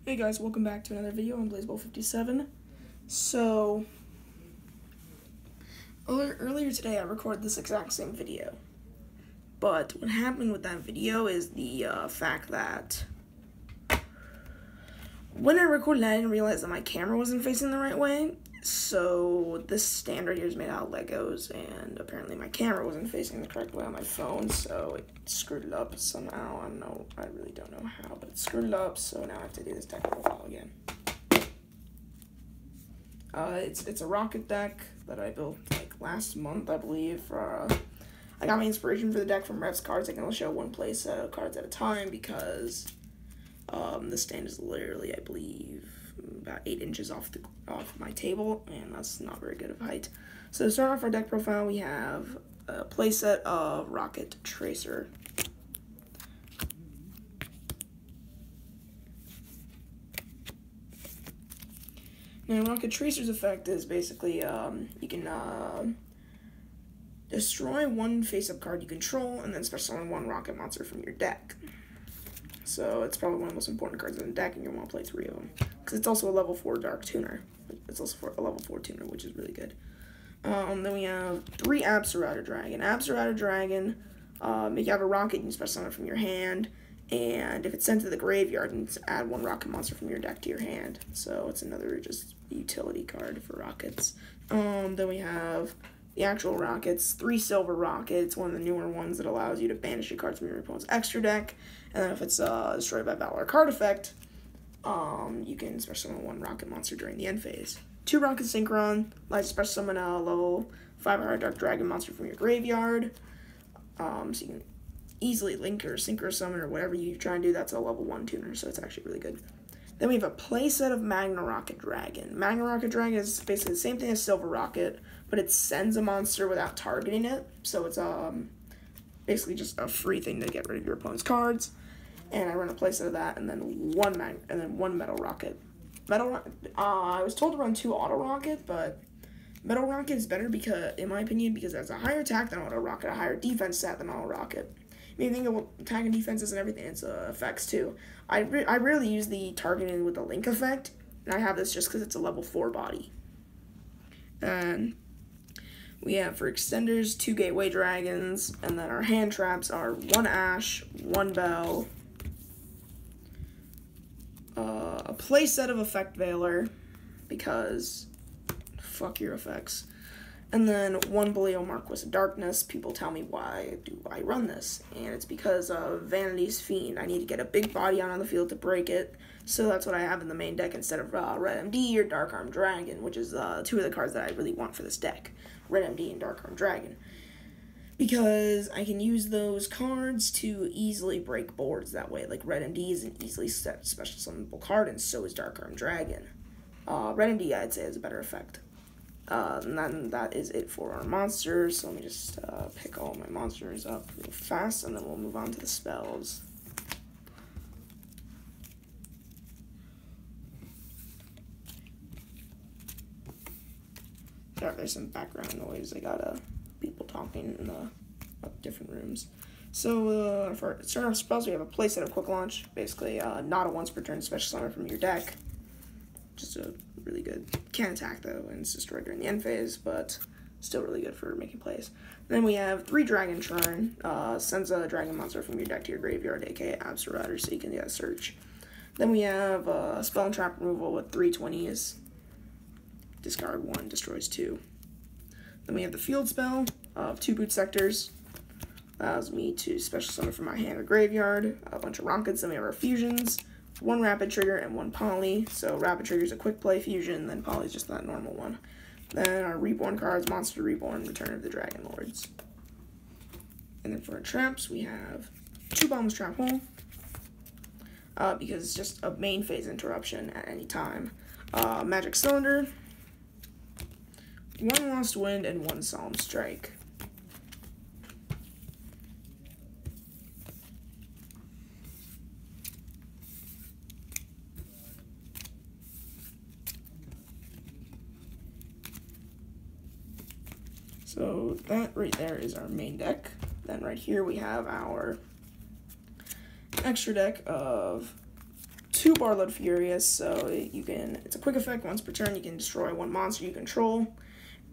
Hey guys, welcome back to another video on BlazeBall57. So, earlier today I recorded this exact same video. But what happened with that video is the fact that when I recorded it, I didn't realize that my camera wasn't facing the right way. So, this stand right here is made out of Legos, and apparently my camera wasn't facing the correct way on my phone, so it screwed it up somehow. I really don't know how, but it screwed it up, so now I have to do this deck profile again. It's a Rokket deck that I built like last month, I believe. I got my inspiration for the deck from Rev's cards. I can only show one play set of cards at a time because the stand is literally, I believe, about 8 inches off my table, and that's not very good of height. So to start off our deck profile, we have a playset of Rokket Tracer. Now, Rokket Tracer's effect is basically you can destroy one face-up card you control, and then special summon one Rokket monster from your deck. So it's probably one of the most important cards in the deck, and you want to play 3 of them. Because it's also a level 4 Dark Tuner. It's also a level 4 Tuner, which is really good. Then we have 3 Absolrouter Dragon. Absolrouter Dragon, if you have a Rokket, you can special summon it from your hand. And if it's sent to the graveyard, you can add 1 Rokket monster from your deck to your hand. So it's another just utility card for Rockets. Then we have the actual Rockets, 3 Silver Rockets, one of the newer ones that allows you to banish a card from your opponent's extra deck. And then if it's destroyed by battle or card effect, you can special summon 1 Rokket monster during the end phase. 2 Rokket Synchron, allows you to special summon a level 5 Dark Dragon monster from your graveyard. So you can easily link or sync or summon or whatever you try and do. That's a level 1 tuner, so it's actually really good. Then we have a playset of Magna Rokket Dragon. Magna Rokket Dragon is basically the same thing as Silver Rokket, but it sends a monster without targeting it. So it's basically just a free thing to get rid of your opponent's cards. And I run a playset of that, and then one Metal Rokket. I was told to run 2 Auto Rokket, but Metal Rokket is better because, in my opinion, because it has a higher attack than Auto Rokket, a higher defense stat than Auto Rokket. I mean, think of attack and defenses and everything, it's effects too. I rarely use the targeting with the link effect, and I have this just because it's a level 4 body. And we have for extenders 2 Gateway Dragons, and then our hand traps are 1 Ash, 1 Bell, a playset of Effect Veiler, because fuck your effects. And then 1 Baleo Marquis of Darkness. People tell me, why do I run this? And it's because of Vanity's Fiend. I need to get a big body out on the field to break it. So that's what I have in the main deck instead of Red MD or Dark Arm Dragon, which is 2 of the cards that I really want for this deck. Red MD and Dark Arm Dragon. Because I can use those cards to easily break boards that way. Like Red MD is an easily special summonable card, and so is Dark Arm Dragon. Red MD, I'd say, has a better effect. And then that is it for our monsters. So let me just pick all my monsters up real fast, and then we'll move on to the spells. Sorry, there's some background noise. I got people talking in the different rooms. So for starting off spells, we have a playset of Quick Launch. Basically, not a once per turn special summon from your deck. Just a really good. Can't attack though, and it's destroyed during the end phase, but still really good for making plays. Then we have 3 Dragon Churn. Sends a dragon monster from your deck to your graveyard, aka Absolrouter, so you can get a search. Then we have spell and trap removal with 3 20s. Discard 1, destroys 2. Then we have the field spell of 2 Boot Sectors. Allows me to special summon from my hand or graveyard a bunch of Rockets. Then we have our fusions. 1 Rapid Trigger and 1 Poly. So Rapid Trigger is a quick play fusion, then Poly is just that normal one. Then our Reborn cards, Monster Reborn, Return of the Dragon Lords. And then for our traps, we have 2 Bombs Trap Hole, because it's just a main phase interruption at any time. Magic Cylinder, 1 Lost Wind, and 1 Solemn Strike. So that right there is our main deck. Then right here we have our extra deck of 2 Barload Furious, so it's a quick effect. Once per turn, you can destroy 1 monster you control,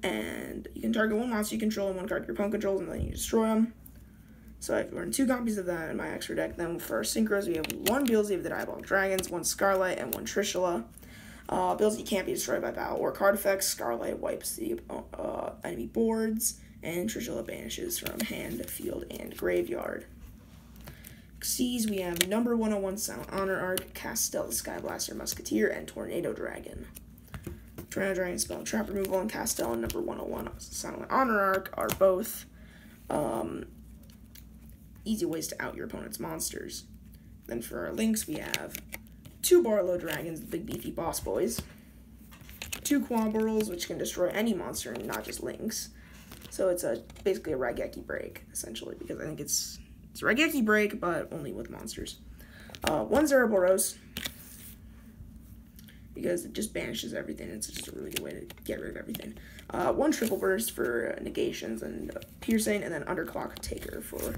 and you can target 1 monster you control and 1 card your opponent controls, and then you destroy them. So I've earned 2 copies of that in my extra deck. Then for synchros, we have 1 Beelzy of the Diabolic Dragons, 1 Scarlight, and 1 Trishula. Beelzy can't be destroyed by battle or card effects. Scarlight wipes the enemy boards, and Trishula banishes from hand, field, and graveyard. Xyz, we have number 101 Silent Honor Arc, Castel the Skyblaster Musketeer, and Tornado Dragon. Tornado Dragon spell and trap removal, and Castel and number 101 Silent Honor Arc are both easy ways to out your opponent's monsters. Then for our links, we have 2 Barlow Dragons, the big beefy boss boys, 2 Quaburls, which can destroy any monster and not just links. So it's basically a Raigeki break, essentially, because I think it's a Raigeki break, but only with monsters. 1 Zeraboros, because it just banishes everything. It's just a really good way to get rid of everything. 1 Triple Burst for negations and piercing, and then Underclock Taker for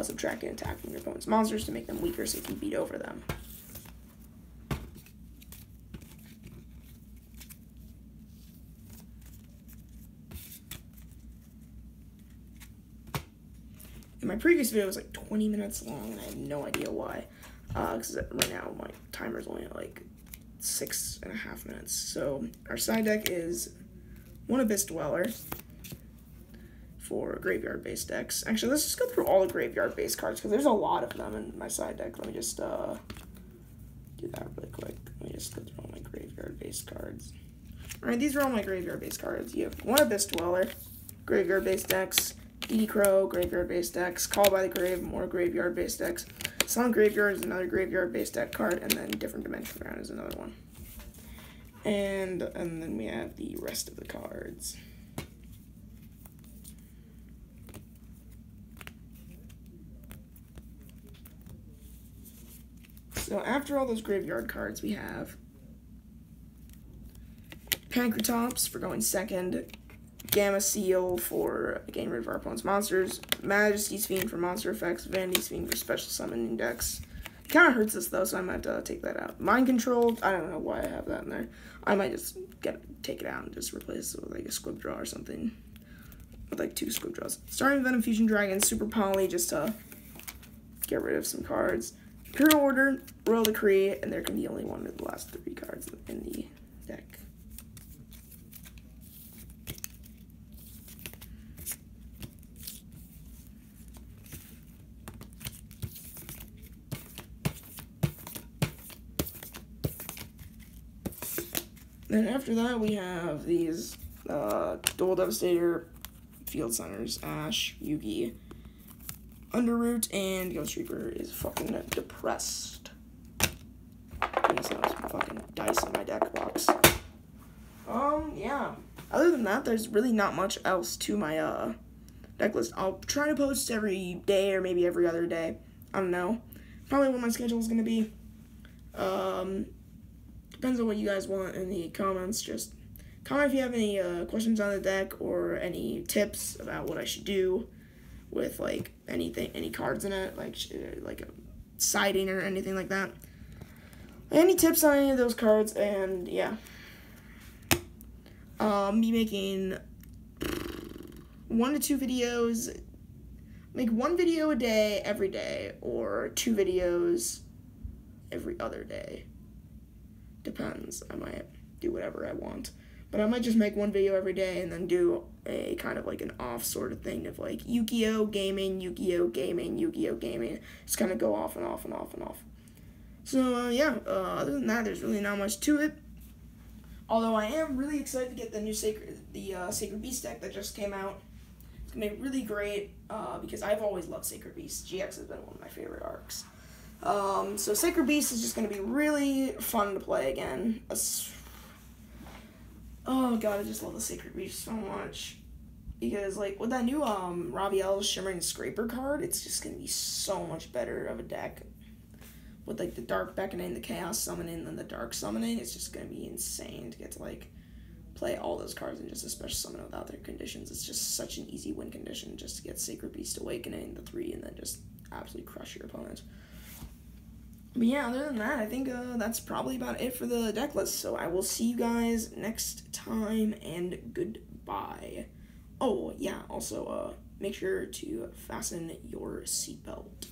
subtracting and attacking your opponent's monsters to make them weaker so you can beat over them. And my previous video was like 20 minutes long, and I have no idea why. Because right now my timer's only at like 6.5 minutes. So our side deck is 1 Abyss Dweller for graveyard-based decks. Actually, let's just go through all the graveyard-based cards, because there's a lot of them in my side deck. Let me just do that really quick. Let me just go through all my graveyard-based cards. Alright, these are all my graveyard-based cards. You have 1 Abyss Dweller, graveyard-based decks, Edie Crow, graveyard-based decks, Call by the Grave, more graveyard-based decks, Sun Graveyard is another graveyard-based deck card, and then Different Dimension Ground is another one. And then we have the rest of the cards. So after all those graveyard cards, we have Pancratops for going second, Gamma Seal for getting rid of our opponent's monsters, Majesty's Fiend for monster effects, Vanity's Fiend for special summoning decks. It kind of hurts us though, so I might take that out. Mind Control, I don't know why I have that in there. I might just take it out and just replace it with like a Squib Draw or something. With like 2 Squib Draws. Starting Venom Fusion Dragon, Super Poly, just to get rid of some cards. Hero Order, Royal Decree, and there can be only one of the last 3 cards in the deck. Then after that, we have these Dual Devastator, Field Centers, Ash, Yugi, Underroot, and Ghost Reaper is fucking depressed. These are some fucking dice in my deck box. Yeah. Other than that, there's really not much else to my deck list. I'll try to post every day or maybe every other day. I don't know. Probably what my schedule is gonna be. Depends on what you guys want in the comments. Just comment if you have any questions on the deck or any tips about what I should do with like any cards in it, like a siding or anything like that. Any tips on any of those cards, and yeah. Me making 1 to 2 videos. Make 1 video a day every day, or 2 videos every other day. Depends. I might do whatever I want. But I might just make 1 video every day and then do a kind of like an off sort of thing of like Yu-Gi-Oh! Gaming, Yu-Gi-Oh! Gaming, Yu-Gi-Oh! Gaming. Just kind of go off and off and off and off. So, yeah, other than that, there's really not much to it. Although I am really excited to get the new Sacred Beast deck that just came out. It's going to be really great because I've always loved Sacred Beast. GX has been one of my favorite arcs. So Sacred Beast is just going to be really fun to play again. Oh god, I just love the Sacred Beast so much. Because, like, with that new Raviel's Shimmering Scraper card, it's just going to be so much better of a deck. With, like, the Dark Beckoning, the Chaos Summoning, and the Dark Summoning, it's just going to be insane to get to, like, play all those cards and just a special summon without their conditions. It's just such an easy win condition just to get Sacred Beast Awakening, the 3, and then just absolutely crush your opponent. But yeah, other than that, I think that's probably about it for the deck list. So I will see you guys next time, and goodbye. Oh, yeah, also, make sure to fasten your seatbelt.